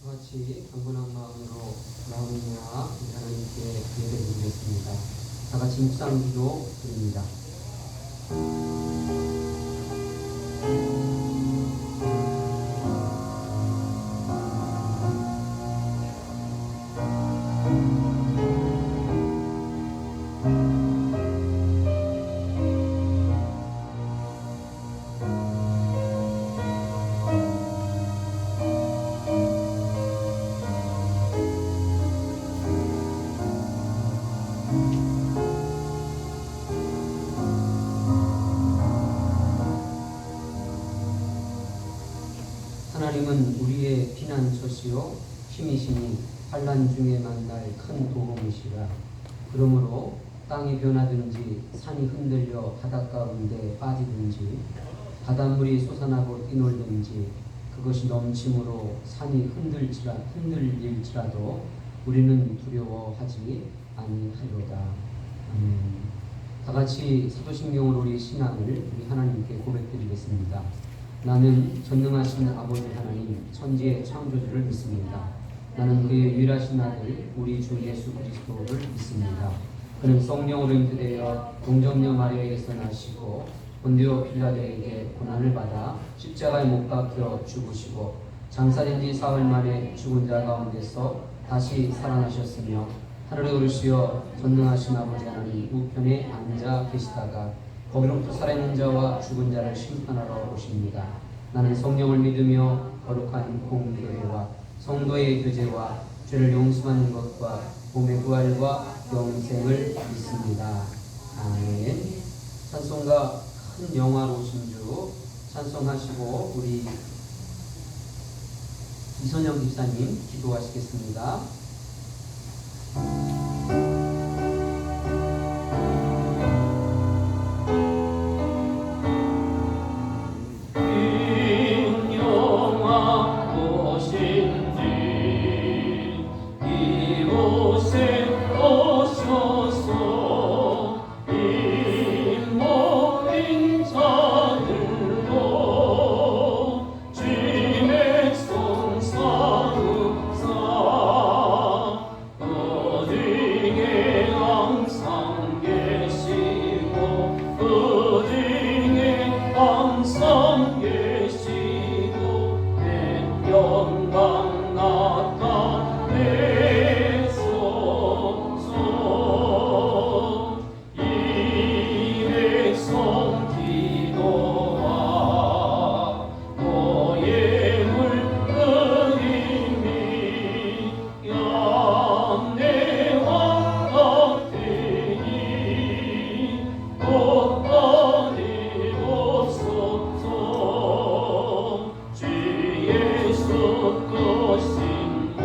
같이 경건한 마음으로 나오느냐 하나님께 예배드리겠습니다. 다 같이 묵상 기도 드립니다. 하나님은 우리의 피난처시요 힘이시니 환난 중에 만날 큰 도움이시라. 그러므로 땅이 변하든지 산이 흔들려 바닷가 가운데 빠지든지 바닷물이 솟아나고 뛰놀든지 그것이 넘침으로 산이 흔들릴지라도 우리는 두려워하지 아니하리로다. 아멘. 다 같이 사도신경으로 우리 신앙을 우리 하나님께 고백드리겠습니다. 나는 전능하신 아버지 하나님 천지의 창조주를 믿습니다. 나는 그의 유일하신 아들 우리 주 예수 그리스도를 믿습니다. 그는 성령으로 잉태되어 동정녀 마리아에게서 나시고 본디오 빌라도에게 고난을 받아 십자가에 못 박혀 죽으시고 장사된 지 사흘 만에 죽은 자 가운데서 다시 살아나셨으며 하늘에 오르시어 전능하신 아버지 하나님 우편에 앉아 계시다가 거기로부터 살아있는 자와 죽은 자를 심판하러 오십니다. 나는 성령을 믿으며 거룩한 공교회와 성도의 교제와 죄를 용서하는 것과 몸의 부활과 영생을 믿습니다. 아멘. 찬송가 큰 영화로우신 주 찬송하시고 우리 이선영 집사님 기도하시겠습니다. 예수 것인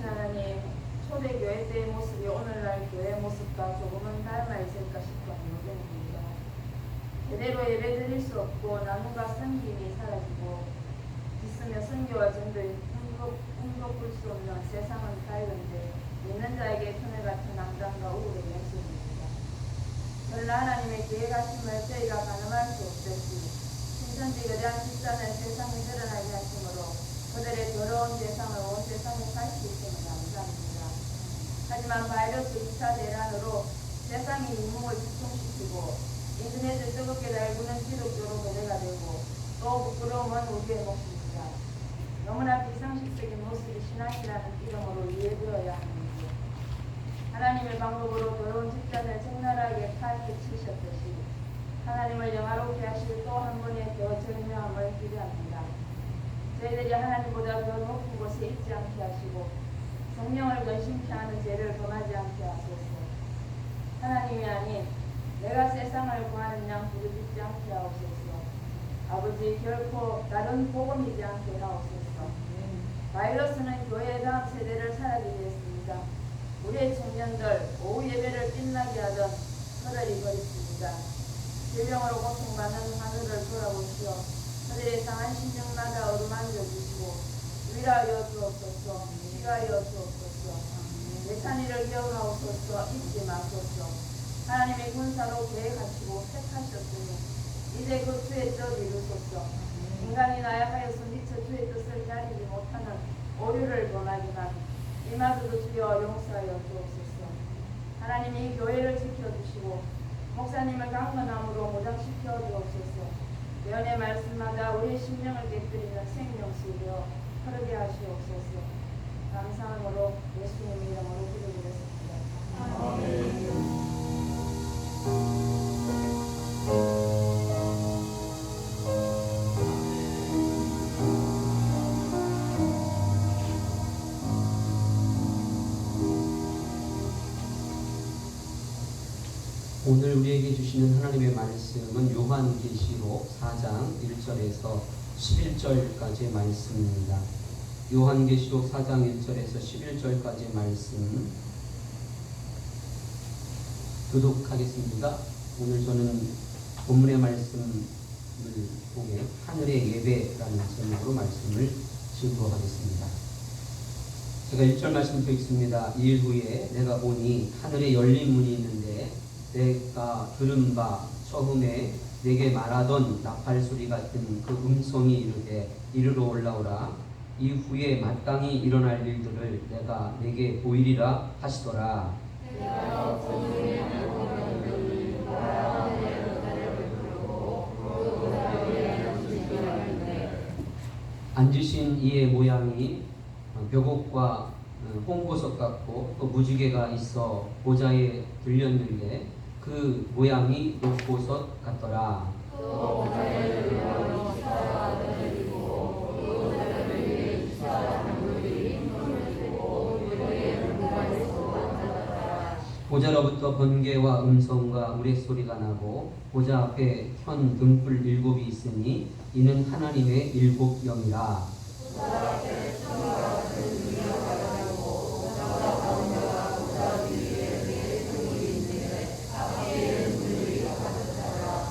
살아계신 하나님, 초대교회 때의 모습이 오늘날 교회 모습과 조금은 닮아 있을까 싶어 요견입니다. 제대로 예배드릴 수 없고 나눔과 섬김이 사라지고 있으며 선교와 전도에 꿈꿔볼 수 없는 세상은 밝은데 믿는 자에게 편을 같은 낭단과 우울의 연속입니다. 그러나 하나님의 계획하심을 저희가 가늠할 수 없듯이 신천지 거대한 집단을 세상에 드러나게 하심으로 그들의 더러운 대상을 온 세상에 살 수 있음을 감사합니다. 하지만 바이러스 2차 대란으로 세상의 이목을 집중시키고 인터넷을 뜨겁게 달구는 기독교로 거대가 되고 또 부끄러움은 우리의 몫입니다. 너무나 비상식적인 모습이 신앙이라는 이름으로 이해되어야 하는데 하나님의 방법으로 더러운 집단을 적나라하게 파헤치셨듯이 하나님을 영화롭게 하실 또 한 번의 더 절명함을 기대합니다. 저희들이 하나님보다 더 높은 곳에 있지 않게 하시고 성령을 근심케 하는 죄를 범하지 않게 하소서. 하나님이 아닌 내가 세상을 구하는 양 부르짖지 않게 하옵소서. 아버지, 결코 다른 복음이지 않게 하옵소서. 바이러스는 교회의 다음 세대를 살아지게 했습니다. 우리의 청년들 오후 예배를 빛나게 하던 그들이 버렸습니다. 질병으로 고통받는 하늘을 돌아보시어 그들의 상한 심령마다 어루만져 주시고 위로하여 주옵소서. 위로하여 주옵소서. 예찬이를 기억하옵소서. 잊지 마소서. 하나님의 군사로 계획하시고 택하셨으니 이제 그 주의 뜻 이루소서. 인간이 나약하여서 미처 주의 뜻을 가리지 못하는 오류를 범하기만 이마저도 주여 용서하여 주옵소서. 하나님이 교회를 지켜주시고 목사님을 강건함으로 무장시켜 주옵소서. 예언의 말씀마다 우리의 심령을 깨뜨리는 생명수 되어 흐르게 하시옵소서. 감사함으로 예수님 이름으로 기도드렸습니다. 아멘. 오늘 우리에게 주시는 하나님의 말씀은 요한계시록 4장 1절에서 11절까지의 말씀입니다. 요한계시록 4장 1절에서 11절까지의 말씀 교독하겠습니다. 오늘 저는 본문의 말씀을 통해 하늘의 예배라는 제목으로 말씀을 증거하겠습니다. 제가 1절 말씀 드리겠습니다. 2일 후에 내가 보니 하늘에 열린 문이 있는데 내가 들은 바 처음에 내게 말하던 나팔 소리 같은 그 음성이 이르되 이르러 올라오라. 이후에 마땅히 일어날 일들을 내가 내게 보이리라 하시더라. 앉으신 이의 모양이 벽옥과 홍보석 같고 또 무지개가 있어 보좌에 들렸는데 그 모양이 녹보석 같더라. 보좌로부터 번개와 음성과 우레소리가 나고 보좌 앞에 현 등불 7이 있으니 이는 하나님의 7 영이라.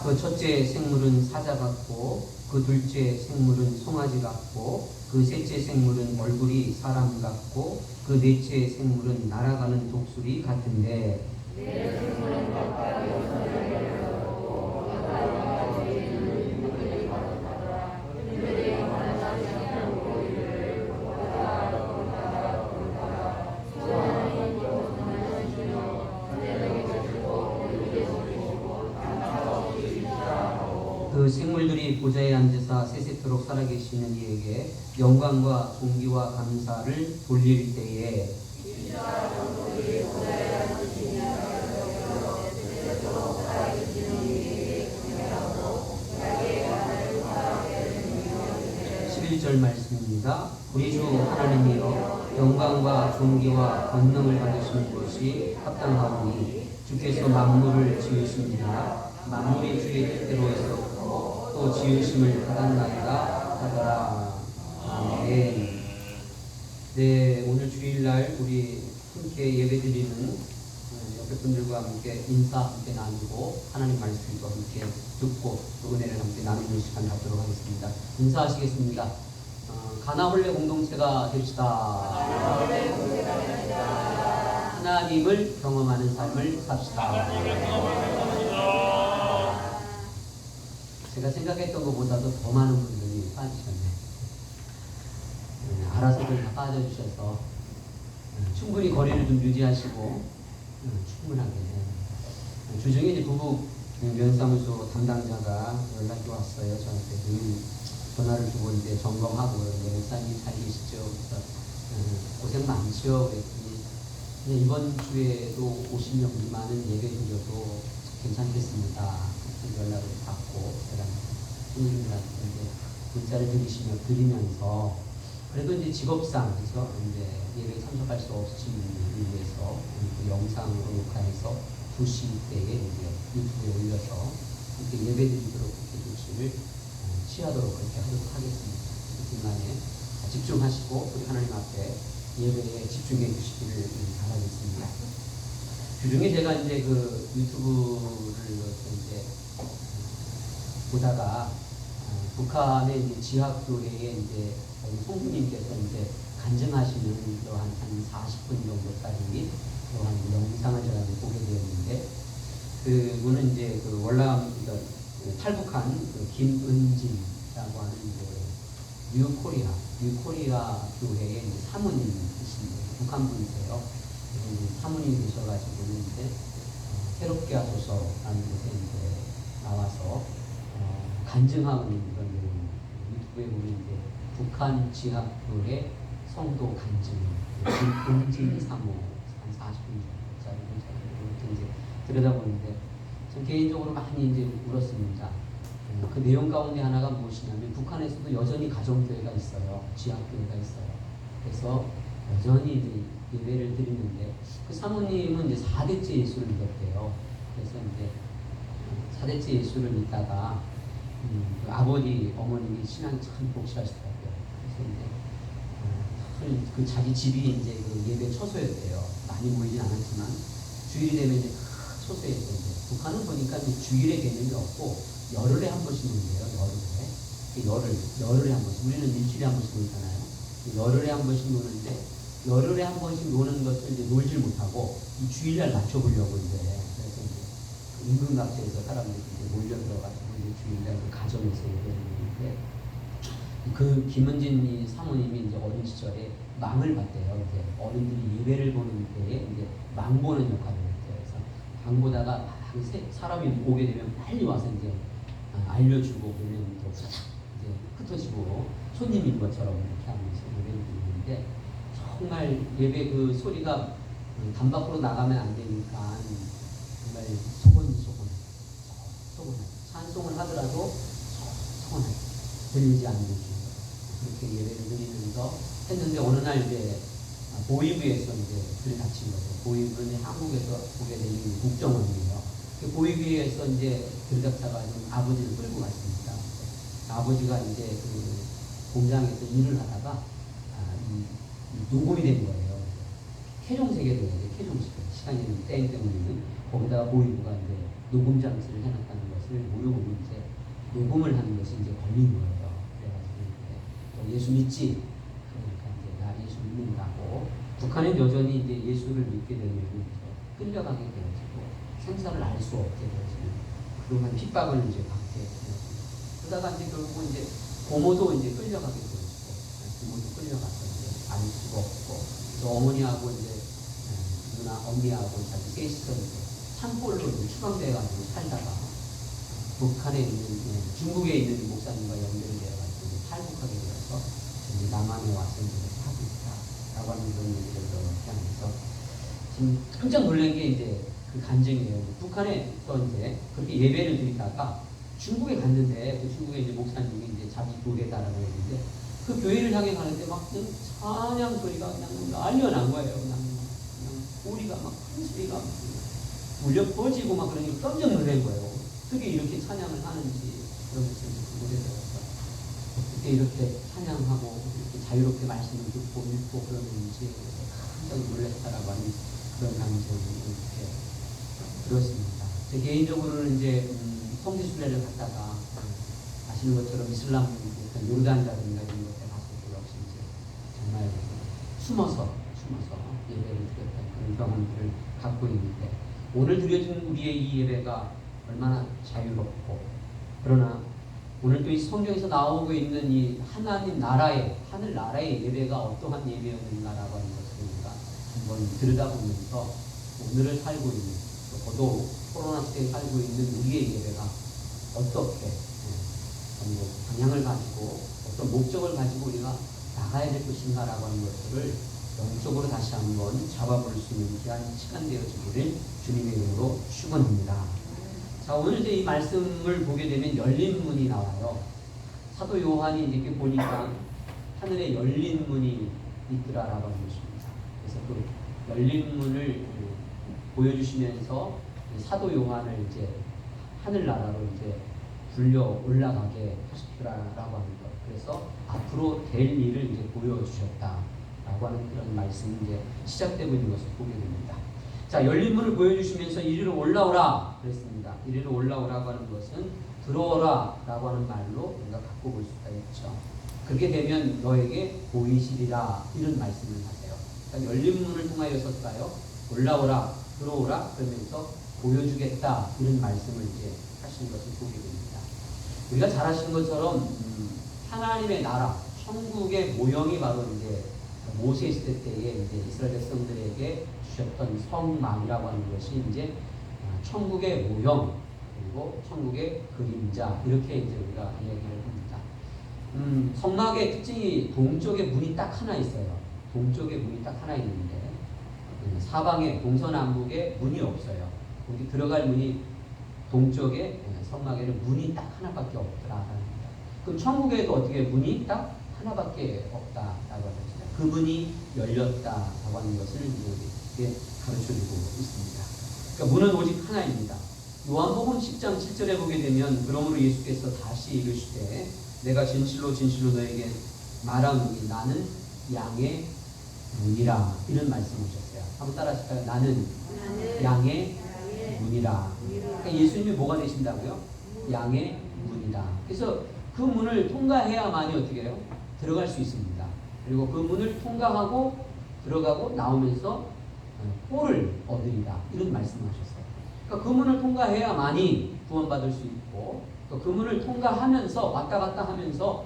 그 첫째 생물은 사자 같고 그 둘째 생물은 송아지 같고 그 셋째 생물은 얼굴이 사람 같고 그 넷째 생물은 날아가는 독수리 같은데 그 생물들이 보좌에 앉으사 세세토록 살아계시는 이에게 영광과 존귀와 감사를 돌릴 때에 절 말씀입니다. 우리 주 하나님이여 영광과 존귀와 권능을 받으시는 것이 합당하오니 주께서 만물을 지으십니다. 만물이 주의 뜻대로 있었고 또 지으심을 받았나이다 하더라. 아멘. 네, 오늘 주일날 우리 함께 예배드리는 옆에 분들과 함께 인사 함께 나누고 하나님 말씀도 함께 듣고 또 은혜를 함께 나누는 시간 갖도록 하겠습니다. 인사하시겠습니다. 가나홀레 공동체가 됩시다. 하나님을 경험하는 삶을 삽시다. 제가 생각했던 것보다도 더 많은 분들이 빠지셨네. 알아서들 다 빠져주셔서 충분히 거리를 좀 유지하시고 충분하게 주중에 이제 부부 면사무소 담당자가 연락이 왔어요. 저한테 전화를 주고 이제 점검하고 목사님 잘 계시죠? 그래서 고생 많죠? 그랬더니 이번 주에도 50명 미만은 예배 드려도 괜찮겠습니다. 연락을 받고 제가 손님들한테 문자를 드리면서 그래도 이제 직업상 그래서 이제 예배에 참석할 수 없으신 분들을 위해서 그 영상으로 녹화해서 2시 때에 이제 유튜브에 올려서 이렇게 예배드리도록 그렇게 조치를 취하도록 그렇게 하도록 하겠습니다. 그동안에 집중하시고 우리 하나님 앞에 예배에 집중해 주시기를 바라겠습니다. 그중에 제가 이제 그 유튜브를 이제 보다가 북한의 이제 지하교회에 이제 성부님께서 이제 간증하시는 그러한 한 40분 정도까지 그러한 영상을 제가 보게 되었는데 그분은 이제 그 월남 탈북한 그 김은진이라고 하는 이제 뉴코리아 교회의 이제 사모님이십니다. 북한 분이세요. 사모님이 되셔가지고는 이제 새롭게 하소서라는 곳에 이제 나와서 간증하고 있는 그런 내용 유튜브에 보면 이제 북한 지하교회 성도 간증 김은진 사모 한 40분짜리 이렇게 이제 들여다보는데 전 개인적으로 많이 이제 울었습니다. 그 내용 가운데 하나가 무엇이냐면 북한에서도 여전히 가정교회가 있어요. 지하교회가 있어요. 그래서 여전히 이제 예배를 드리는데 그 사모님은 이제 4대째 예수를 믿었대요. 그래서 이제 4대째 예수를 믿다가 그 아버지 어머님이 신앙이 참 복실하시더라고요. 그래서 이제 그 자기 집이 이제 그 예배 처소였대요. 많이 모이진 않았지만 주일이 되면 이제 처소였는데 북한은 보니까 이제 주일의 개념이 없고 열흘에 한 번씩 논대요. 열흘에 한 번씩. 우리는 일주일에 한 번씩 놀잖아요. 열흘에 한 번씩 노는데 열흘에 한 번씩 노는 것을 이제 놀질 못하고 이 주일날 맞춰보려고 이제 그래서 이제 임금각지에서 사람들이 이제 몰려들어가지고 이제 주일날 그 가정에서 예배를 드리는데 그 김은진 사모님이 이제 어린 시절에 망을 봤대요. 이제 어른들이 예배를 보는 때에 이제 망 보는 역할을 했대요. 그래서 망 보다가 사람이 오게 되면 빨리 와서 이제 알려주고 그러면 또 후다닥 이제 흩어지고 손님인 것처럼 이렇게 하면서 예배를 드리는데 정말 예배 그 소리가 담 밖으로 나가면 안 되니까 정말 소곤소곤 찬송을 하더라도 소곤하게 들리지 않는 그렇게 예배를 드리면서 했는데 어느 날 이제 보이부에서 이제 불이 닥친 거죠. 보이부는 한국에서 보게 되는 국정원이에요. 그 보이부에서 이제 들이닥쳐가지고 아버지를 끌고 갔습니다. 아버지가 이제 그 공장에서 일을 하다가 녹음이 된 거예요. 쾌종세계도 이제 쾌종세계 시간이 땡 때문에는 거기다가 보이부가 이제 녹음 장치를 해놨다는 것을 모르고 이제 녹음을 하는 것이 이제 걸린 거예요. 그래가지고 이제 예수 믿지? 그러니까 이제 나 예수 믿는다고 북한은 여전히 이제 예수를 믿게 되면 끌려가게 되어지고 생사를 알 수 없게 되어지는 그러한 핍박을 이제 받게 되었습니다. 그러다가 이제 결국은 이제 고모도 이제 끌려가게 되어지고 부모도 끌려가서 알 수가 없고 또 어머니하고 이제 누나 언니하고 자기 셋이서 이제 산골로 이제 추방돼가지고 살다가 북한에 있는 중국에 있는 목사님과 연결되어가지고 탈북하게 되어서 이제 남한에 와서 이제 하고 있다라고 하는 그런 얘기를 이렇게 하면서 지금 깜짝 놀란 게 이제 그 간증이에요. 북한에서 이제 그렇게 예배를 드리다가 중국에 갔는데 그 중국에 이제 목사님이 이제 자기 교회다라고 했는데 그 교회를 향해 가는데 막 찬양 소리가 그냥 난리가 난 거예요. 그냥 소리가 막 큰 소리가 막 울려 퍼지고 막 그러니까 깜짝 놀란 거예요. 어떻게 이렇게 찬양을 하는지 그러면서 이제 그 노래를 어떻게 이렇게 찬양하고 이렇게 자유롭게 말씀을 듣고 읽고 그러는지 깜짝 놀랐다라고 하는 그런 감정이 이렇게 들었습니다. 제 개인적으로는 이제 성지순례를 갔다가 아시는 것처럼 이슬람 요르단이라든가 이런 곳에 가서도 역시 이제 정말 숨어서 예배를 드렸던 그런 경험들을 갖고 있는데, 오늘 드려진 우리의 이 예배가 얼마나 자유롭고, 그러나 오늘 또 이 성경에서 나오고 있는 이 하나님 나라의, 하늘 나라의 예배가 어떠한 예배였는가라고 하는 것을 우리가 한번 들여다보면서 오늘을 살고 있는, 또 더더욱 코로나 시대에 살고 있는 우리의 예배가 어떻게 방향을 가지고 어떤 목적을 가지고 우리가 나가야 될 것인가라고 하는 것들을 영적으로 다시 한번 잡아볼 수 있는 귀한 시간 되어지기를 주님의 이름으로 축원합니다. 자, 오늘 이제 이 말씀을 보게 되면 열린 문이 나와요. 사도 요한이 이렇게 보니까 하늘에 열린 문이 있더라라고 하는 것입니다. 그래서 그 열린 문을 보여주시면서 사도 요한을 이제 하늘나라로 이제 불려 올라가게 하셨더라라고 하는 것. 그래서 앞으로 될 일을 이제 보여주셨다라고 하는 그런 말씀이 이제 시작되고 있는 것을 보게 됩니다. 자, 열린 문을 보여주시면서 이리로 올라오라 그랬습니다. 이리로 올라오라고 하는 것은 들어오라라고 하는 말로 우리가 갖고 볼 수가 있죠. 그렇게 되면 너에게 보이시리라, 이런 말씀을 하세요. 그러니까 열린 문을 통하여서일까요? 올라오라, 들어오라 그러면서 보여주겠다, 이런 말씀을 이제 하신 것을 보게 됩니다. 우리가 잘 아시는 것처럼 하나님의 나라, 천국의 모형이 바로 이제 모세 시대 때에 이제 이스라엘 백성들에게 주셨던 성막이라고 하는 것이 이제 천국의 모형, 그리고 천국의 그림자, 이렇게 이제 우리가 이야기를 합니다. 성막의 특징이 동쪽에 문이 딱 하나 있어요. 동쪽에 문이 딱 하나 있는데 사방에 동서남북에 문이 없어요. 거기 들어갈 문이 동쪽에 성막에는 문이 딱 하나밖에 없더라라는 겁니다. 그럼 천국에도 어떻게 문이 딱 하나밖에 없다라고 하셨습니다. 그 문이 열렸다라고 하는 것을 이제 가르쳐주고 있습니다. 그러니까 문은 오직 하나입니다. 요한복음 10장 7절에 보게 되면 그러므로 예수께서 다시 이르시되 내가 진실로 진실로 너에게 말하노니 나는 양의 문이라, 이런 말씀하셨어요. 한번 따라하실까요? 나는 양의 문이라. 그러니까 예수님이 뭐가 되신다고요? 양의 문이다. 그래서 그 문을 통과해야만이 어떻게 해요? 들어갈 수 있습니다. 그리고 그 문을 통과하고 들어가고 나오면서 꼴을 얻으리라, 이런 말씀하셨어요. 그러니까 그 문을 통과해야만이 구원받을 수 있고, 그 문을 통과하면서 왔다 갔다 하면서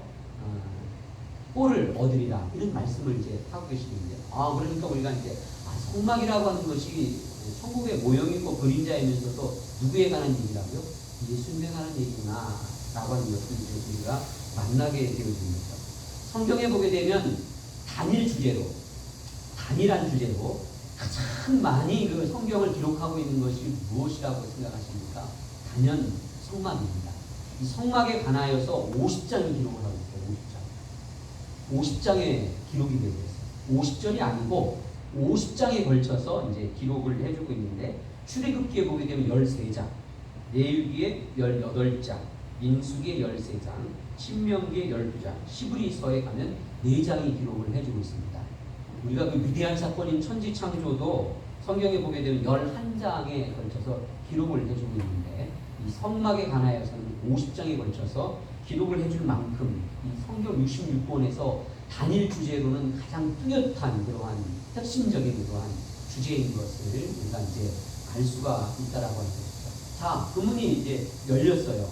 꼴을 얻으리라, 이런 말씀을 이제 하고 계시는데, 그러니까 우리가 이제 성막이라고 하는 것이 천국의 모형이고 그림자이면서도 누구에 관한 얘기라고요? 예수님에 관한 얘기구나 라고 하는 것을 이제 우리가 만나게 되어집니다. 성경에 보게 되면 단일한 주제로 가장 많이 그 성경을 기록하고 있는 것이 무엇이라고 생각하십니까? 단연 성막입니다. 이 성막에 관하여서 50장이 기록을 하고 있어요. 50장의 기록이 되고 있어요. 50절이 아니고 50장에 걸쳐서 이제 기록을 해주고 있는데, 출애굽기에 보게 되면 13장, 레위기에 18장, 민수기에 13장, 신명기에 12장, 히브리서에 가면 4장이 기록을 해주고 있습니다. 우리가 그 위대한 사건인 천지창조도 성경에 보게 되면 11장에 걸쳐서 기록을 해주고 있는데, 이 성막에 관하여서는 50장에 걸쳐서 기록을 해줄 만큼 이 성경 66권에서 단일 주제로는 가장 뚜렷한 그러한 핵심적인 그러한 주제인 것을 우리가 이제 알 수가 있다라고 하는 것이죠. 자, 그 문이 이제 열렸어요.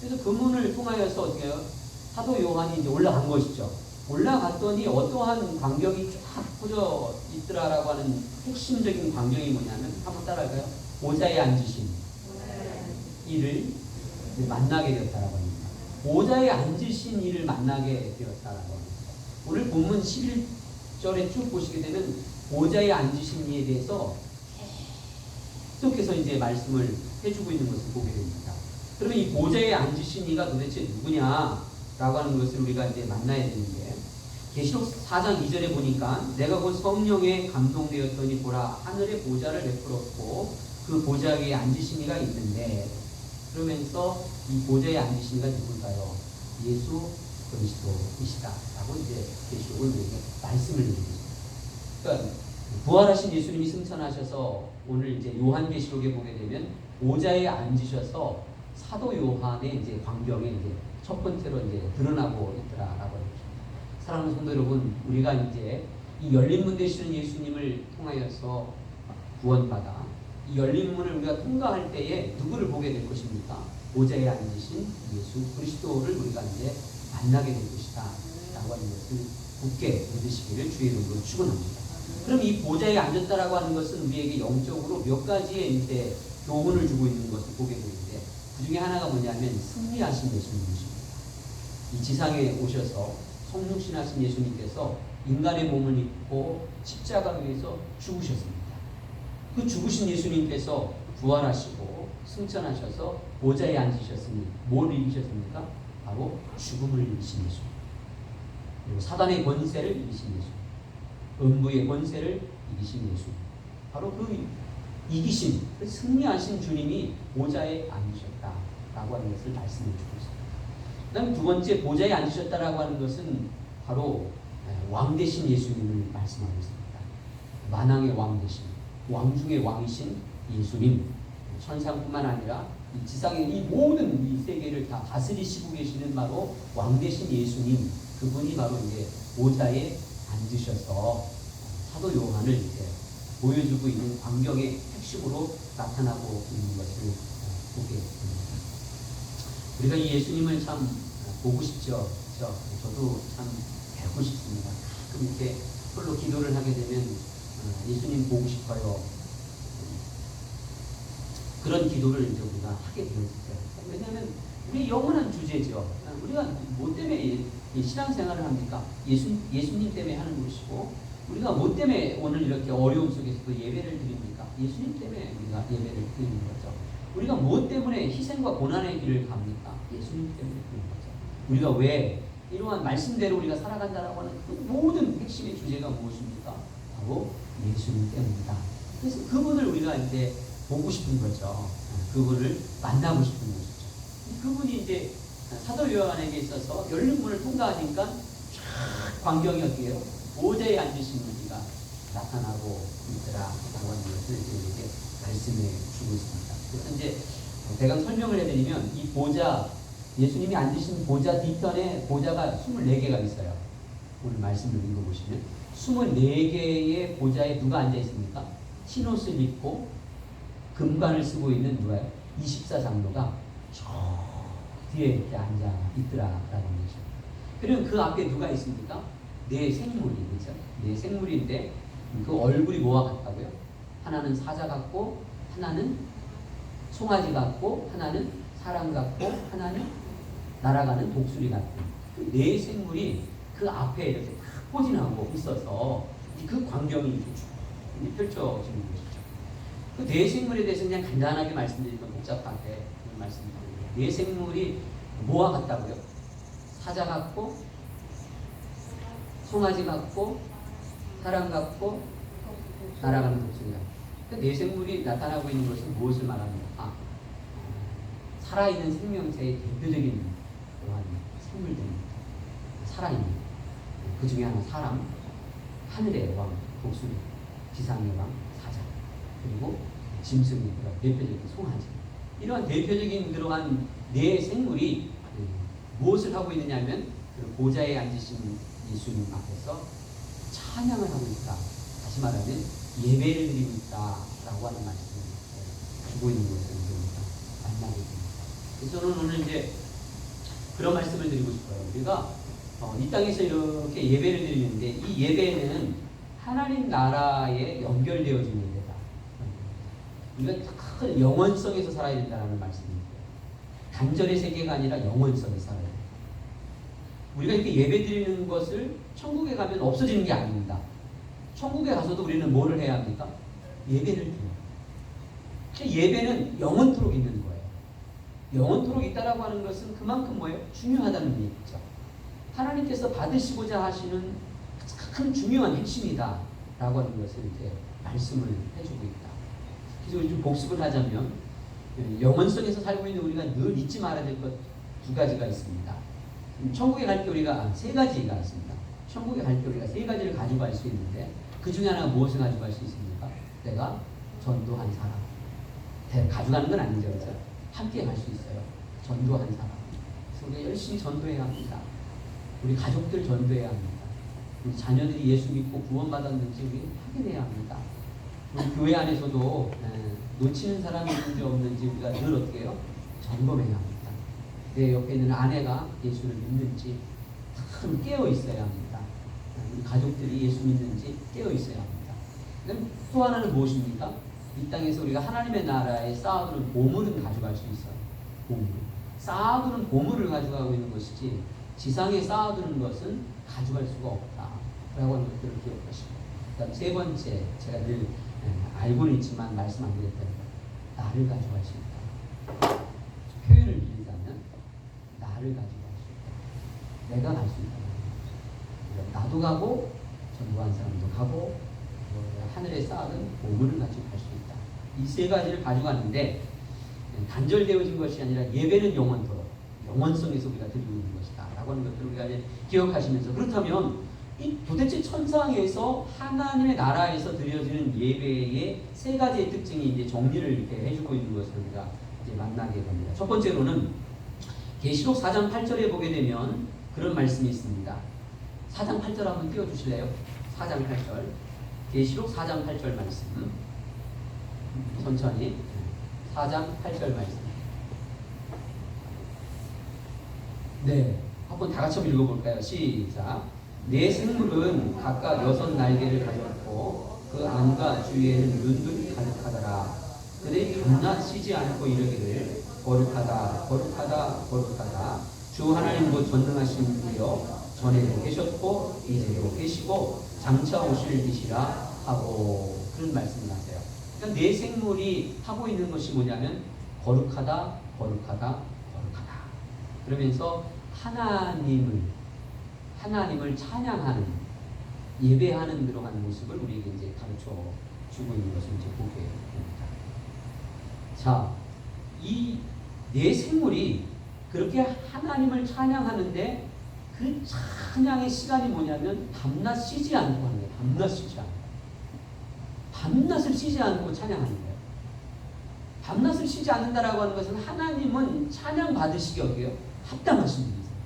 그래서 그 문을 통하여서 어떻게 해요? 사도 요한이 이제 올라간 것이죠. 올라갔더니 어떠한 광경이 쫙 퍼져 있더라라고 하는 핵심적인 광경이 뭐냐면, 한번 따라할까요? 보좌에 앉으신 이를 만나게 되었다라고 합니다. 보좌에 앉으신 이를 만나게 되었다라고 합니다. 오늘 본문 11절에 쭉 보시게 되면 보좌에 앉으신 이에 대해서 계속해서 이제 말씀을 해주고 있는 것을 보게 됩니다. 그러면 이 보좌에 앉으신 이가 도대체 누구냐라고 하는 것을 우리가 이제 만나야 되는데, 계시록 4장 2절에 보니까 내가 곧 성령에 감동되었더니 보라 하늘의 보좌를 베풀었고 그 보좌 위에 앉으신 이가 있는데, 그러면서 이 보좌에 앉으신 이가 누굴까요? 예수 그리스도이시다라고 이제 계시록을 우리에게 말씀을 드리는 거죠. 그러니까 부활하신 예수님이 승천하셔서 오늘 이제 요한계시록에 보게 되면 보좌에 앉으셔서 사도 요한의 이제 광경에 이제 첫 번째로 이제 드러나고 있더라라고 합니다. 사랑하는 성도 여러분, 우리가 이제 이 열린 문 되시는 예수님을 통하여서 구원받아 이 열린 문을 우리가 통과할 때에 누구를 보게 될 것입니까? 보좌에 앉으신 예수 그리스도를 우리가 이제 만나게 될 것이다 라고 하는 것을 굳게 믿으시기를 주의 이름으로 축원합니다. 그럼 이 보좌에 앉았다라고 하는 것은 우리에게 영적으로 몇 가지의 이제 교훈을 주고 있는 것을 보게 되는데, 그 중에 하나가 뭐냐면 승리하신 예수님이십니다. 이 지상에 오셔서 성육신하신 예수님께서 인간의 몸을 입고 십자가 위에서 죽으셨습니다. 그 죽으신 예수님께서 부활하시고 승천하셔서 보좌에 앉으셨으니 뭘 이기셨습니까? 바로 죽음을 이기신 예수, 그리고 사단의 권세를 이기신 예수, 음부의 권세를 이기신 예수, 바로 그 이기신, 그 승리하신 주님이 보좌에 앉으셨다라고 하는 것을 말씀해 주고 있습니다. 그 다음 두 번째, 보좌에 앉으셨다라고 하는 것은 바로 왕 되신 예수님을 말씀하고 있습니다. 만왕의 왕 되신, 왕 중의 왕이신 예수님, 천상뿐만 아니라 이 지상의 이 모든 이 세계를 다 다스리시고 계시는 바로 왕 되신 예수님, 그분이 바로 이제 보좌에 앉으셔서 사도 요한을 이제 보여주고 있는 광경의 핵심으로 나타나고 있는 것을 보게 됩니다. 우리가 이 예수님을 참 보고 싶죠. 그렇죠? 저도 참 뵙고 싶습니다. 가끔 이렇게 홀로 기도를 하게 되면 예수님 보고 싶어요. 그런 기도를 이제 우리가 하게 되었어요. 왜냐하면 우리 영원한 주제죠. 우리가 뭐 때문에 이 신앙생활을 합니까? 예수님 때문에 하는 것이고, 우리가 뭐 때문에 오늘 이렇게 어려움 속에서도 예배를 드립니까? 예수님 때문에 우리가 예배를 드리는 거죠. 우리가 뭐 때문에 희생과 고난의 길을 갑니까? 예수님 때문에 그런 거죠. 우리가 왜 이러한 말씀대로 우리가 살아간다라고 하는 그 모든 핵심의 주제가 무엇입니까? 바로 예수님 때문이다. 그래서 그분을 우리가 이제 보고 싶은 거죠. 그분을 만나고 싶은 것이죠. 그분이 이제 사도 요한에게 있어서 열린 문을 통과하니까 쫙 광경이 어떻게 해요? 보좌에 앉으신 분이가 나타나고 있더라라고 하는 것을 이렇게 말씀해 주고 있습니다. 그래서 이제 대강 설명을 해드리면, 이 보좌, 예수님이 앉으신 보좌 뒤편에 보좌가 24개가 있어요. 오늘 말씀을 읽어보시면 24개의 보좌에 누가 앉아 있습니까? 흰옷을 입고 금관을 쓰고 있는 누가요? 24장로가 저 뒤에 이렇게 앉아 있더라라는 거죠. 그러면 그 앞에 누가 있습니까? 네 생물이, 그렇죠? 네 생물인데 그 얼굴이 뭐와 같다고요? 하나는 사자 같고, 하나는 송아지 같고, 하나는 사람 같고, 하나는 날아가는 독수리 같은 그 네 생물이 그 앞에 이렇게 탁 포진하고 있어서 그 광경이 이렇게 쭉 펼쳐지는 것이죠. 그 네 생물에 대해서 그냥 간단하게 말씀드리면 복잡하게 말씀드립니다. 네 생물이 뭐와 같다고요? 사자 같고, 송아지 같고, 사람 같고, 날아가는 독수리 같고. 그 네 생물이 나타나고 있는 것은 무엇을 말합니까? 살아있는 생명체의 대표적인 그러한 생물들입니다. 살아있는. 그 중에 하나 사람, 하늘의 왕, 독수리, 지상의 왕, 사자, 그리고 짐승의 대표적인 송아지. 이러한 대표적인 그러한 네 생물이 무엇을 하고 있느냐면, 보좌에 앉으신 예수님 앞에서 찬양을 하고 있다. 다시 말하면 예배를 드리고 있다라고 하는 말씀을 주고 있는 것을 우리가 만나게 됩니다. 그래서 저는 오늘 이제 그런 말씀을 드리고 싶어요. 우리가 이 땅에서 이렇게 예배를 드리는데, 이 예배는 하나님 나라에 연결되어진 예배다. 우리가 큰 영원성에서 살아야 된다는 말씀입니다. 단절의 세계가 아니라 영원성에 살아야 돼요. 우리가 이렇게 예배 드리는 것을 천국에 가면 없어지는 게 아닙니다. 천국에 가서도 우리는 뭐를 해야 합니까? 예배를 드려요. 예배는 영원토록 있는 거예요. 영원토록 있다라고 하는 것은 그만큼 뭐예요? 중요하다는 얘기죠. 하나님께서 받으시고자 하시는 큰 중요한 핵심이다 라고 하는 것을 이제 말씀을 해주고 있다. 그래서 우리 좀 복습을 하자면, 영원성에서 살고 있는 우리가 늘 잊지 말아야 될 것 두 가지가 있습니다. 천국에 갈 때 우리가 세 가지가 있습니다. 천국에 갈 때 우리가 세 가지를 가지고 갈 수 있는데 그 중에 하나가 무엇을 가지고 갈 수 있습니까? 내가 전도한 사람. 가져가는 건 아니죠. 그렇죠? 함께 갈 수 있어요. 전도한 사람. 그래서 우리가 열심히 전도해야 합니다. 우리 가족들 전도해야 합니다. 우리 자녀들이 예수 믿고 구원받았는지 우리 확인해야 합니다. 우리 교회 안에서도 놓치는 사람이 있는지 없는지 우리가 늘 어떻게 해요? 점검해야 합니다. 내 옆에 있는 아내가 예수를 믿는지 참 깨어 있어야 합니다. 우리 가족들이 예수 믿는지 깨어 있어야 합니다. 그럼 또 하나는 무엇입니까? 이 땅에서 우리가 하나님의 나라에 쌓아두는 보물은 가져갈 수 있어요. 보물. 쌓아두는 보물을 가져가고 있는 것이지 지상에 쌓아두는 것은 가져갈 수가 없다. 라고 하는 것들을 기억하시고. 그다음 세 번째, 제가 늘 알고는 있지만 말씀 안 드렸던 것. 나를 가져갈 수 있다. 표현을 빌리자면 나를 가져갈 수 있다. 내가 갈 수 있다. 나도 가고 전도한 사람도 가고 하늘에 쌓아둔 보물을 가지고 갈 수 있다. 이 세 가지를 가져가는데 단절되어진 것이 아니라 예배는 영원토록 영원성에서 우리가 드리고 있는 것이다 라고 하는 것들을 우리가 이제 기억하시면서, 그렇다면 이 도대체 천상에서 하나님의 나라에서 드려지는 예배의 세 가지의 특징이 이제 정리를 이렇게 해주고 있는 것을 우리가 이제 만나게 됩니다. 첫 번째로는 계시록 4장 8절에 보게 되면 그런 말씀이 있습니다. 4장 8절 한번 띄워주실래요? 4장 8절. 계시록 4장 8절 말씀. 천천히. 4장 8절 말씀. 네. 한번 다 같이 읽어볼까요? 시작. 네 생물은 각각 6날개를 가졌고 그 안과 주위에는 눈들이 가득하더라. 그들이 밤낮 쉬지 않고 이르기를 거룩하다 거룩하다 거룩하다 주 하나님 곧 전능하신 이여 전에도 계셨고 이제도 계시고 장차 오실 이시라 하고, 그런 말씀을 하세요. 그러니까 네 생물이 하고 있는 것이 뭐냐면 거룩하다 거룩하다 거룩하다 그러면서 하나님을 찬양하는, 예배하는 그러한 모습을 우리에게 이제 가르쳐 주고 있는 것을 이제 보게 됩니다. 자, 이 네 생물이 그렇게 하나님을 찬양하는데 그 찬양의 시간이 뭐냐면 밤낮 쉬지 않고 하는 거예요. 밤낮 쉬지 않고. 밤낮을 쉬지 않고 찬양하는 거예요. 밤낮을 쉬지 않는다라고 하는 것은 하나님은 찬양 받으시기 어때요? 합당하신 분이세요.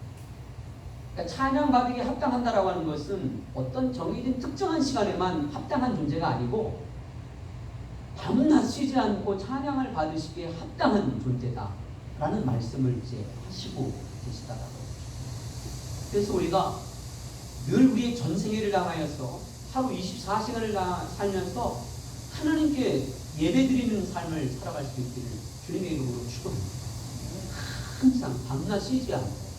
그러니까 찬양 받으기 합당한다라고 하는 것은 어떤 정해진 특정한 시간에만 합당한 존재가 아니고 밤낮 쉬지 않고 찬양을 받으시기에 합당한 존재다라는 말씀을 이제 하시고 계시다라고. 그래서 우리가 늘 우리의 전생애를 당하여서 하루 24시간을 살면서 하나님께 예배드리는 삶을 살아갈 수 있기를 주님의 이름으로 축원합니다. 항상 밤낮 쉬지 않고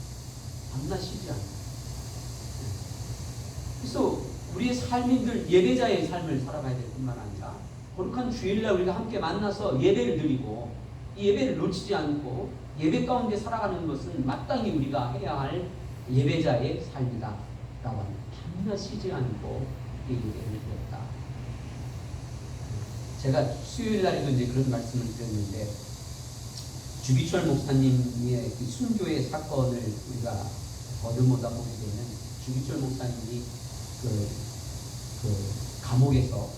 그래서 우리의 삶이 늘 예배자의 삶을 살아가야 될 뿐만 아니라 거룩한 주일날 우리가 함께 만나서 예배를 드리고 이 예배를 놓치지 않고 예배 가운데 살아가는 것은 마땅히 우리가 해야 할 예배자의 삶이다 라고 합니다. 밤낮 쉬지 않고 이 예배를 드렸다. 제가 수요일 날에도 이제 그런 말씀을 드렸는데, 주기철 목사님의 그 순교의 사건을 우리가 더듬어다 보게 되면 주기철 목사님이 그 감옥에서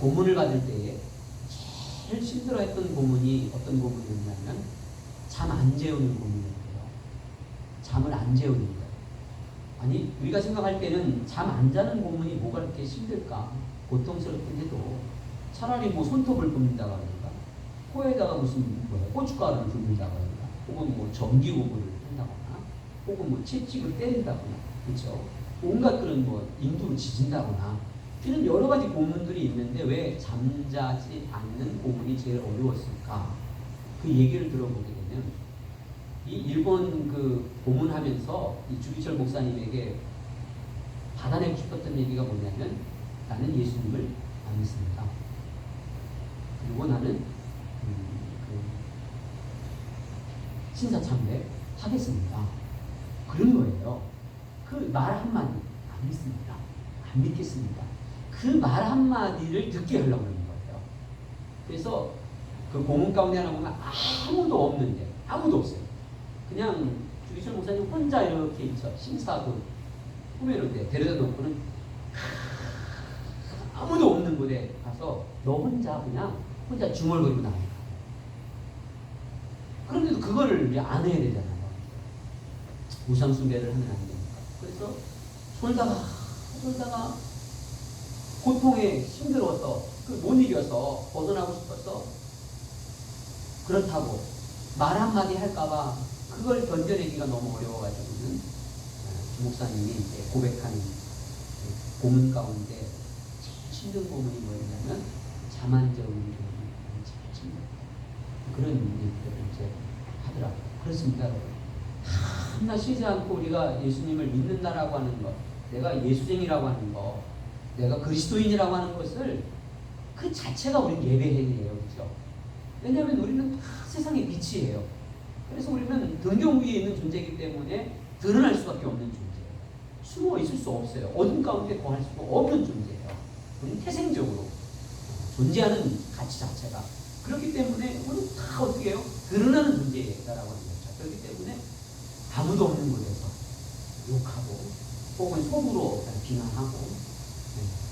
고문을 받을 때에 제일 힘들어했던 고문이 어떤 고문이었냐면 잠 안 재우는 고문이었대요. 잠을 안 재우는 거예요. 아니, 우리가 생각할 때는 잠 안 자는 고문이 뭐가 그렇게 힘들까? 고통스럽긴 해도 차라리 뭐 손톱을 굽는다고 하든가, 코에다가 무슨 고춧가루를 붓는다고 하든가, 혹은 뭐 전기고무를 한다거나, 혹은 뭐 채찍을 때린다거나, 그렇죠? 온갖 그런 뭐 인두를 지진다거나, 이런 여러 가지 고문들이 있는데 왜 잠자지 않는 고문이 제일 어려웠을까? 그 얘기를 들어보게 되면, 이 일본 그 고문하면서 이 주기철 목사님에게 받아내고 싶었던 얘기가 뭐냐면, 나는 예수님을 안 믿습니다. 그리고 나는 신사참배 하겠습니다. 그런 거예요. 그 말 한마디 안 믿습니다. 안 믿겠습니다. 그 말 한마디를 듣게 하려고 하는 거예요. 그래서 그 공원 가운데 하나 보면 아무도 없는데, 아무도 없어요. 그냥 주기철 목사님 혼자 이렇게 있죠. 심사도 꾸며놓은데 데려다 놓고는 아무도 없는 곳에 가서 너 혼자 그냥 혼자 중얼거리고 나와요. 그런데도 그거를 이제 안 해야 되잖아요. 우상숭배를 하면 안 되니까. 그래서 솔다가 고통에 힘들어서 못 이겨서 벗어나고 싶어서 그렇다고 말 한마디 할까봐 그걸 견뎌내기가 너무 어려워가지고는 주 목사님이 이제 고백하는 고문 가운데 제일 힘든 고문이 뭐였냐면 자만적인 고문이 제일 힘들다. 그런 얘기들을 이제 하더라고요. 그렇습니다, 여러분. 하나 쉬지 않고 우리가 예수님을 믿는다라고 하는 것, 내가 예수쟁이라고 하는 것, 내가 그리스도인이라고 하는 것을 그 자체가 우리는 예배행위예요. 그렇죠? 왜냐하면 우리는 다 세상의 빛이에요. 그래서 우리는 등경 위에 있는 존재이기 때문에 드러날 수밖에 없는 존재예요. 숨어 있을 수 없어요. 어둠 가운데 거할 수가 없는 존재예요. 우리는 태생적으로 존재하는 가치 자체가. 그렇기 때문에 우리는 다 어떻게 해요? 드러나는 존재다라고 하는 거죠. 그렇기 때문에 아무도 없는 곳에서 욕하고 혹은 속으로 비난하고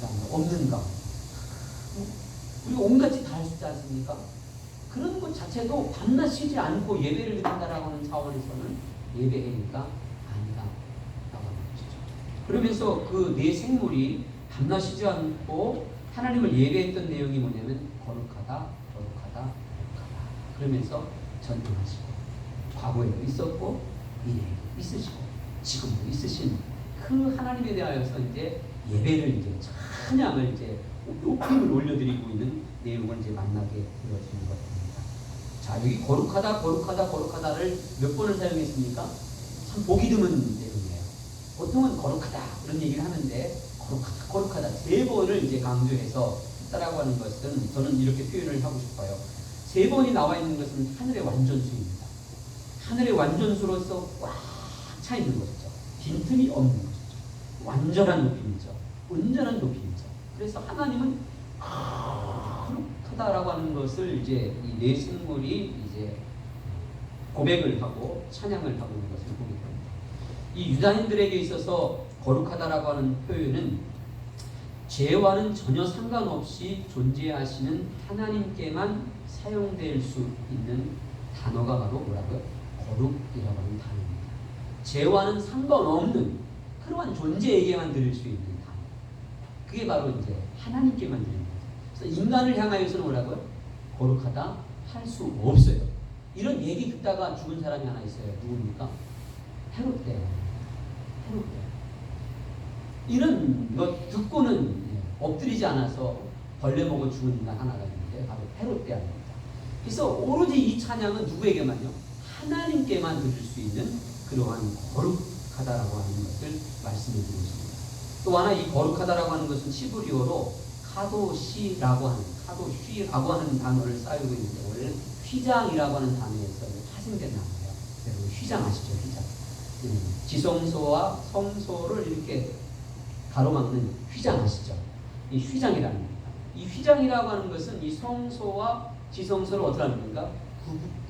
그다음에 없는 가운데 우리가 온갖 짓 다 할 수 있지 않습니까? 그런 것 자체도 밤낮 쉬지 않고 예배를 드린다라고 하는 차원에서는 예배 행위가 아니다라고 하는 것이죠. 그러면서 그 내 생물이 밤낮 쉬지 않고 하나님을 예배했던 내용이 뭐냐면 거룩하다. 그러면서 전능하시고 과거에도 있었고 미래에도 있으시고 지금도 있으신 그 하나님에 대하여서 이제 예배를 이제 찬양을 이제 높임을 올려드리고 있는 내용을 이제 만나게 되어지는 것입니다. 자, 여기 거룩하다를 몇 번을 사용했습니까? 참 보기 드문 내용이에요. 보통은 거룩하다 그런 얘기를 하는데 거룩하다 3번을 이제 강조해서 했다라고 하는 것은 저는 이렇게 표현을 하고 싶어요. 3번이 나와 있는 것은 하늘의 완전수입니다. 하늘의 완전수로서 꽉 차 있는 것이죠. 빈틈이 없는 것이죠. 완전한 높임이죠. 온전한 높임이죠. 그래서 하나님은 거룩하다라고 하는 것을 이제 이 내 생물이 이제 고백을 하고 찬양을 하고 있는 것을 보게 됩니다. 이 유다인들에게 있어서 거룩하다라고 하는 표현은 죄와는 전혀 상관없이 존재하시는 하나님께만 사용될 수 있는 단어가 바로 뭐라고요? 거룩이라고 하는 단어입니다. 죄와는 상관없는 그러한 존재에게만 들을 수 있는 단어. 그게 바로 이제 하나님께만 들는 거죠. 그래서 인간을 향하여서는 뭐라고요? 거룩하다 할 수 없어요. 이런 얘기 듣다가 죽은 사람이 하나 있어요. 누굽니까? 헤롯 때. 이런 것 듣고는 엎드리지 않아서 벌레 먹어 죽은 인간 하나가 있는데 바로 헤롯 때 아닙니다. 그래서 오로지 이 찬양은 누구에게만요? 하나님께만 들을 수 있는 그러한 거룩하다라고 하는 것을 말씀해 드리고 있습니다. 또 하나 이 거룩하다라고 하는 것은 히브리어로 카도시라고 하는 단어를 쌓이고 있는데 원래는 휘장이라고 하는 단어에서 파생된 단어예요. 여러분 휘장 아시죠? 휘장. 지성소와 성소를 이렇게 가로막는 휘장 아시죠? 이 휘장이라는 겁니다. 이 휘장이라고 하는 것은 이 성소와 지성소를 어떻게 하는 건가?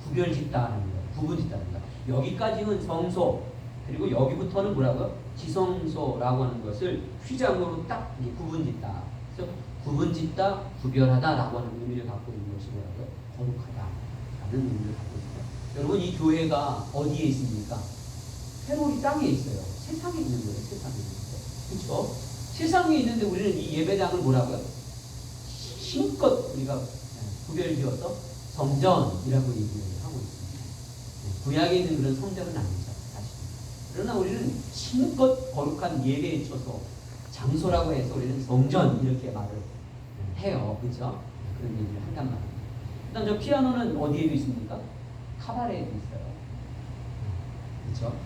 구별짓다라는 거예요. 구분짓다는 거예요. 여기까지는 성소, 그리고 여기부터는 뭐라고요? 지성소라고 하는 것을 휘장으로 딱 구분짓다. 그래서 구분짓다, 구별하다라고 하는 의미를 갖고 있는 것이 뭐라고요? 거룩하다라는 의미를 갖고 있습니다. 여러분 이 교회가 어디에 있습니까? 헤롯이 땅에 있어요. 세상에 있는 거예요. 세상에 있는 거. 그렇죠? 세상에 있는데 우리는 이 예배당을 뭐라고요? 힘껏 우리가 구별지어서 성전이라고 얘기를 하고 있습니다. 구약에 있는 그런 성전은 아니죠. 사실. 그러나 우리는 힘껏 거룩한 예배에 있어서 장소라고 해서 우리는 성전 이렇게 말을 해요. 그렇죠? 그런 얘기를 한단 말입니다. 일단 저 피아노는 어디에도 있습니까? 카바레에도 있어요. 그렇죠?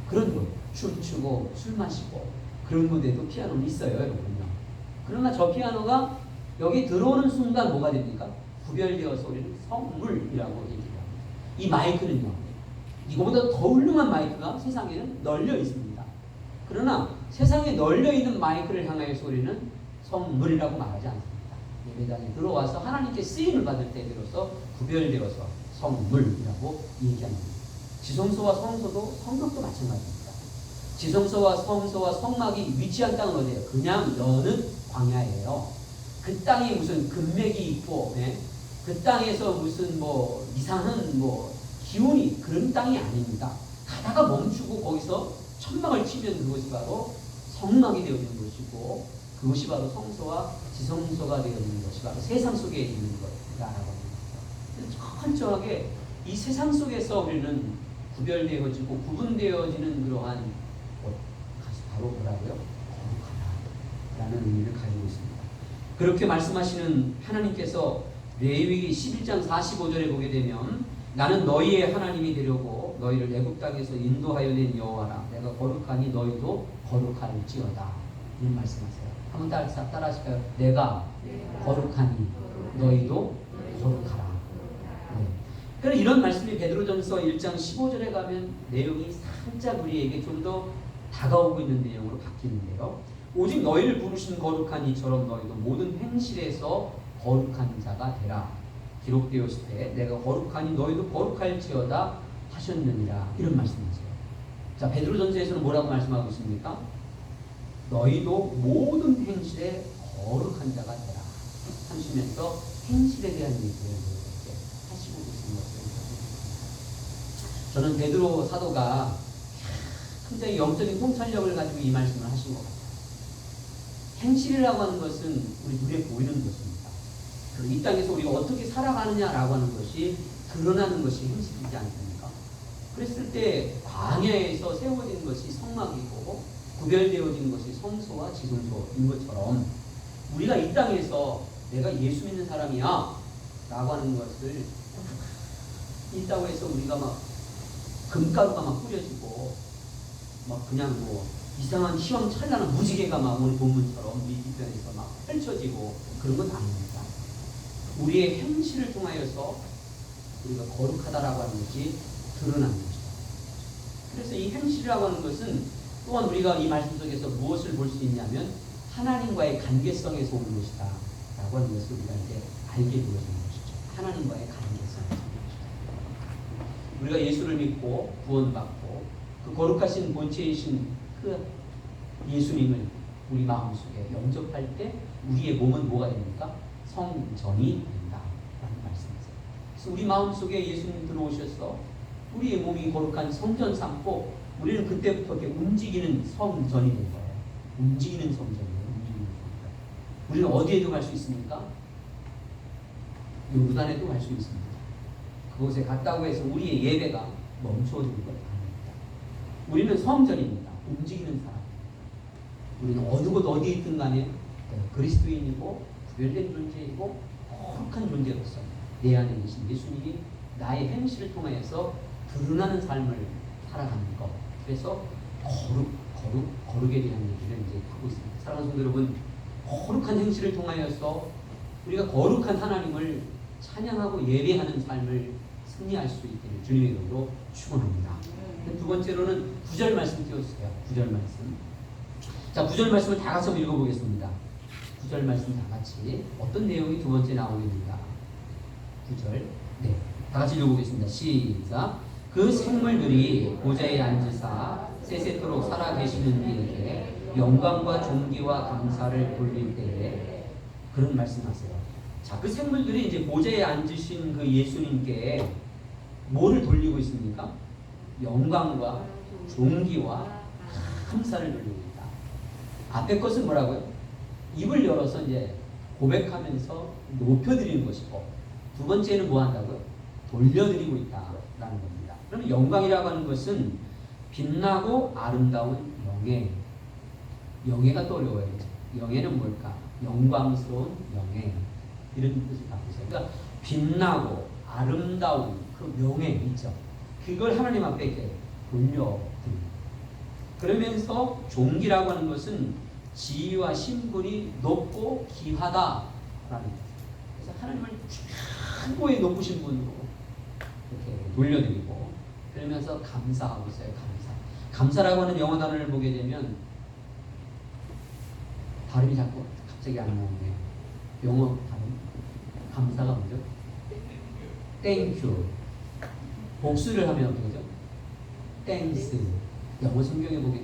그런 곳, 춤추고 술 마시고 그런 곳에도 피아노는 있어요, 여러분요. 그러나 저 피아노가 여기 들어오는 순간 뭐가 됩니까? 구별되어서 우리는 성물이라고 얘기를 합니다. 이 마이크는요, 이거보다 더 훌륭한 마이크가 세상에는 널려 있습니다. 그러나 세상에 널려 있는 마이크를 향하여서 우리는 성물이라고 말하지 않습니다. 예배당에 들어와서 하나님께 쓰임을 받을 때 들어서 구별되어서 성물이라고 얘기합니다. 지성소와 성소도 성막도 마찬가지입니다. 지성소와 성소와 성막이 위치한 땅은 어디예요? 그냥 여는 광야예요. 그 땅이 무슨 금맥이 있고, 그 땅에서 무슨 뭐 이상한 뭐 기운이 그런 땅이 아닙니다. 가다가 멈추고 거기서 천막을 치면 그것이 바로 성막이 되어지는 것이고, 그것이 바로 성소와 지성소가 되어지는 것이 바로 세상 속에 있는 것이라고 합니다. 철저하게 이 세상 속에서 우리는 구별되어지고 구분되어지는 그러한 것, 바로 뭐라고요? 거룩하다라는 의미를 가지고 있습니다. 그렇게 말씀하시는 하나님께서 레위기 11장 45절에 보게 되면 나는 너희의 하나님이 되려고 너희를 애굽 땅에서 인도하여 낸 여호와라. 내가 거룩하니 너희도 거룩할지어다. 이런 말씀하세요. 한번 따라 하실까요? 내가 거룩하니 너희도 거룩하라. 네. 그래서 이런 말씀이 베드로전서 1장 15절에 가면 내용이 살짝 우리에게 좀 더 다가오고 있는 내용으로 바뀌는데요. 오직 너희를 부르신 거룩한 이처럼 너희도 모든 행실에서 거룩한 자가 되라. 기록되었을 때 내가 거룩하니 너희도 거룩할지어다 하셨느니라. 이런 말씀이세요. 자, 베드로전서에서는 뭐라고 말씀하고 있습니까? 너희도 모든 행실에 거룩한 자가 되라 하시면서 행실에 대한 얘기를 이렇게 하시고 계신 것을 저는 베드로 사도가 굉장히 영적인 통찰력을 가지고 이 말씀을 하신 것 같아요. 행실이라고 하는 것은 우리 눈에 보이는 것입니다. 이 땅에서 우리가 어떻게 살아가느냐라고 하는 것이 드러나는 것이 행실이지 않습니까? 그랬을 때 광야에서 세워진 것이 성막이고 구별되어진 것이 성소와 지성소인 것처럼 우리가 이 땅에서 내가 예수 믿는 사람이야 라고 하는 것을 있다고 해서 우리가 막 금가루가 막 뿌려지고 막 그냥 뭐 이상한 희망찬란한 무지개가 막 오늘 본문처럼 밑변에서 막 펼쳐지고 그런 건 아닙니다. 우리의 행실을 통하여서 우리가 거룩하다라고 하는 것이 드러나는 것이다. 그래서 이 행실이라고 하는 것은 또한 우리가 이 말씀 속에서 무엇을 볼 수 있냐면 하나님과의 관계성에서 오는 것이다 라고 하는 것을 우리가 이제 알게 되어지는 것이죠. 하나님과의 관계성에서 오는 것이다. 우리가 예수를 믿고 구원받고 그 거룩하신 본체이신 그 예수님을 우리 마음속에 영접할 때 우리의 몸은 뭐가 됩니까? 성전이 된다 라는 말씀이세요. 그래서 우리 마음속에 예수님 들어오셔서 우리의 몸이 거룩한 성전 삼고 우리는 그때부터 이렇게 움직이는 성전이 된 거예요. 움직이는 성전이에요. 움직이는 성전. 우리는 어디에도 갈 수 있습니까? 요르단에도 갈 수 있습니다. 그곳에 갔다고 해서 우리의 예배가 멈춰지는 것 아닙니다. 우리는 성전입니다. 움직이는 사람. 우리는 어느 곳 어디에 있든 간에 그리스도인이고 구별된 존재이고 거룩한 존재로서 내 안에 계신 예수님이 나의 행실을 통하여서 드러나는 삶을 살아가는 것. 그래서 거룩에 대한 얘기를 이제 하고 있습니다. 사랑하는 성도 여러분, 거룩한 행실을 통하여서 우리가 거룩한 하나님을 찬양하고 예배하는 삶을 승리할 수 있기를 주님의 이름으로 축원합니다. 두 번째로는 9절 말씀 띄워주세요. 9절 말씀. 자, 9절 말씀을 다 같이 한번 읽어보겠습니다. 9절 말씀 다 같이 어떤 내용이 두 번째 나오겠는가? 9절. 네, 다 같이 읽어보겠습니다. 시작. 그 생물들이 보좌에 앉으사 세세토록 살아계시는 이에게 영광과 존귀와 감사를 돌릴 때에 그런 말씀하세요. 자, 그 생물들이 이제 보좌에 앉으신 그 예수님께 뭐를 돌리고 있습니까? 영광과 존귀와 감사를 돌리고 있다. 앞에 것은 뭐라고요? 입을 열어서 이제 고백하면서 높여드리는 것이고, 두 번째는 뭐 한다고요? 돌려드리고 있다라는 겁니다. 그러면 영광이라고 하는 것은 빛나고 아름다운 영예. 영예가 떠올려요. 영예는 뭘까? 영광스러운 영예. 이런 뜻을 갖고 있어요. 그러니까 빛나고 아름다운 그 명예 있죠. 그걸 하나님 앞에 이렇게 돌려드립니다. 그러면서 존귀라고 하는 것은 지위와 신분이 높고 귀하다라는 뜻이에요. 그래서 하나님을 최고의 높으신 분으로 이렇게 돌려드리고, 그러면서 감사하고 있어요. 감사라고 하는 영어 단어를 보게 되면 발음이 자꾸 갑자기 안 나오네요. 영어 발음. 감사가 뭐죠? thank you. 복수를 하면 어떻게 되죠? thanks. 영어 성경에 보게